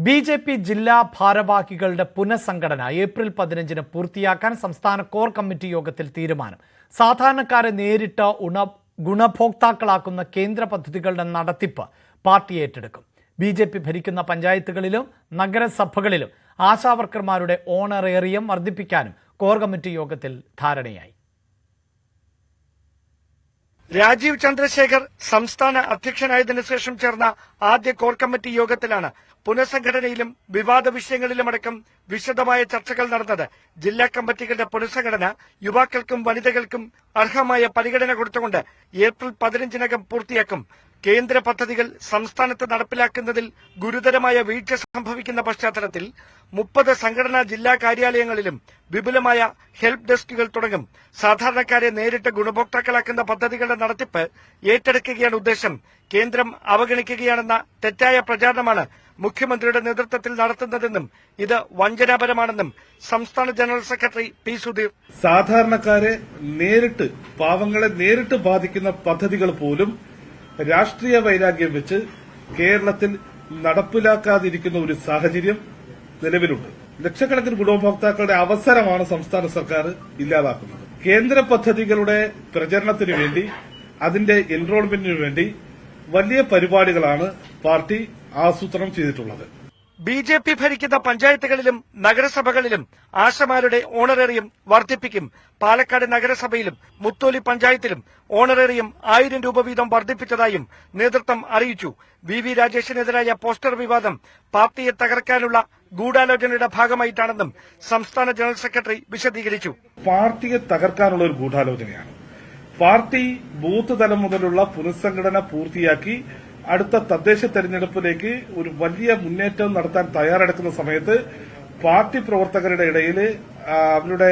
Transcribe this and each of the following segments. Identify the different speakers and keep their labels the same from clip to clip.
Speaker 1: BJP. ജില്ലാ ഭാരവാഹികളുടെ പുനഃസംഘടന ഏപ്രിൽ 15-ന് പൂർത്തിയാക്കാൻ സംസ്ഥാന കോർ കമ്മിറ്റി യോഗത്തിൽ തീരുമാനം. സാധാരണക്കാരെ നേരിട്ട് ഗുണഭോക്താക്കളാക്കുന്ന കേന്ദ്ര പദ്ധതികളുടെ നടത്തിപ്പ് പാർട്ടി ഏറ്റെടുക്കും. ബി.ജെ.പി. ഭരിക്കുന്ന പഞ്ചായത്തുകളിലും നഗരസഭകളിലും ആശാവർക്കർമാരുടെ ഓണറേറിയം വർദ്ധിപ്പിക്കാനും കോർ കമ്മിറ്റി യോഗത്തിൽ ധാരണയായി.
Speaker 2: രാജീവ് ചന്ദ്രശേഖർ സംസ്ഥാന അധ്യക്ഷനായതിനു ശേഷം ചേർന്ന ആദ്യ കോർ കമ്മിറ്റി യോഗത്തിലാണ് പുനഃസംഘടനയിലും വിവാദ വിഷയങ്ങളിലുമടക്കം വിശദമായ ചർച്ചകൾ നടന്നത്. ജില്ലാ കമ്മിറ്റികളുടെ പുനഃസംഘടന യുവാക്കൾക്കും വനിതകൾക്കും അർഹമായ പരിഗണന കൊടുത്തുകൊണ്ട് ഏപ്രിൽ 15-നകം പൂർത്തിയാക്കും. കേന്ദ്ര പദ്ധതികൾ സംസ്ഥാനത്ത് നടപ്പിലാക്കുന്നതിൽ ഗുരുതരമായ വീഴ്ച സംഭവിക്കുന്ന പശ്ചാത്തലത്തിൽ 30 സംഘടനാ ജില്ലാ കാര്യാലയങ്ങളിലും വിപുലമായ ഹെൽപ്പ് ഡെസ്കുകൾ തുടങ്ങും. സാധാരണക്കാരെ നേരിട്ട് ഗുണഭോക്താക്കളാക്കുന്ന പദ്ധതികളുടെ നടത്തിപ്പ് ഏറ്റെടുക്കുകയാണ് ഉദ്ദേശം. കേന്ദ്രം അവഗണിക്കുകയാണെന്ന തെറ്റായ പ്രചാരണമാണ് മുഖ്യമന്ത്രിയുടെ നേതൃത്വത്തിൽ നടത്തുന്നതെന്നും ഇത് വഞ്ചനാപരമാണെന്നും സംസ്ഥാന ജനറൽ സെക്രട്ടറി പി സുധീർ.
Speaker 3: സാധാരണക്കാരെ നേരിട്ട്, പാവങ്ങളെ നേരിട്ട് ബാധിക്കുന്ന പദ്ധതികൾ പോലും രാഷ്ട്രീയ വൈരാഗ്യം വെച്ച് കേരളത്തിൽ നടപ്പിലാക്കാതിരിക്കുന്ന ഒരു സാഹചര്യം നിലവിലുണ്ട്. ലക്ഷക്കണക്കിന് ഗുണഭോക്താക്കളുടെ അവസരമാണ് സംസ്ഥാന സർക്കാർ ഇല്ലാതാക്കുന്നത്. കേന്ദ്ര പദ്ധതികളുടെ പ്രചരണത്തിനു വേണ്ടി, അതിന്റെ എൻറോൾമെന്റിനു വേണ്ടി വലിയ പരിപാടികളാണ് പാർട്ടി ആസൂത്രണം ചെയ്തിട്ടുള്ളത്.
Speaker 2: ബി.ജെ.പി. ഭരിക്കുന്ന പഞ്ചായത്തുകളിലും നഗരസഭകളിലും ആശമാരുടെ ഓണറേറിയം വർദ്ധിപ്പിക്കും. പാലക്കാട് നഗരസഭയിലും മുത്തോലി പഞ്ചായത്തിലും ഓണറേറിയം 1000 രൂപ വീതം വർദ്ധിപ്പിച്ചതായും നേതൃത്വം അറിയിച്ചു. വി രാജേഷിനെതിരായ പോസ്റ്റർ വിവാദം പാർട്ടിയെ തകർക്കാനുള്ള ഗൂഢാലോചനയുടെ ഭാഗമായിട്ടാണെന്നും സംസ്ഥാന ജനറൽ സെക്രട്ടറി വിശദീകരിച്ചു.
Speaker 3: പാർട്ടിയെ തകർക്കാനുള്ള ഒരു ഗൂഢാലോചനയാണ്. പാർട്ടി ബൂത്ത് തലം മുതലുള്ള പുനഃസംഘടന പൂർത്തിയാക്കി അടുത്ത തദ്ദേശ തെരഞ്ഞെടുപ്പിലേക്ക് ഒരു വലിയ മുന്നേറ്റം നടത്താൻ തയ്യാറെടുക്കുന്ന സമയത്ത് പാർട്ടി പ്രവർത്തകരുടെ ഇടയിൽ അവരുടെ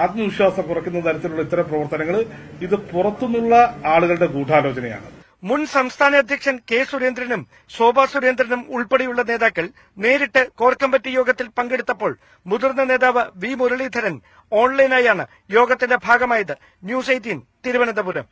Speaker 3: ആത്മവിശ്വാസം കുറയ്ക്കുന്ന തരത്തിലുള്ള ഇത്തരം പ്രവർത്തനങ്ങൾ ഇത് പുറത്തുനിന്നുള്ള ആളുകളുടെ ഗൂഢാലോചനയാണ്.
Speaker 2: മുൻ സംസ്ഥാന അധ്യക്ഷൻ കെ സുരേന്ദ്രനും ശോഭാ സുരേന്ദ്രനും ഉൾപ്പെടെയുള്ള നേതാക്കൾ നേരിട്ട് കോർ കമ്മിറ്റി യോഗത്തിൽ പങ്കെടുത്തപ്പോൾ മുതിർന്ന നേതാവ് വി മുരളീധരൻ ഓൺലൈനായാണ് യോഗത്തിന്റെ ഭാഗമായത്. ന്യൂസ് 18 തിരുവനന്തപുരം.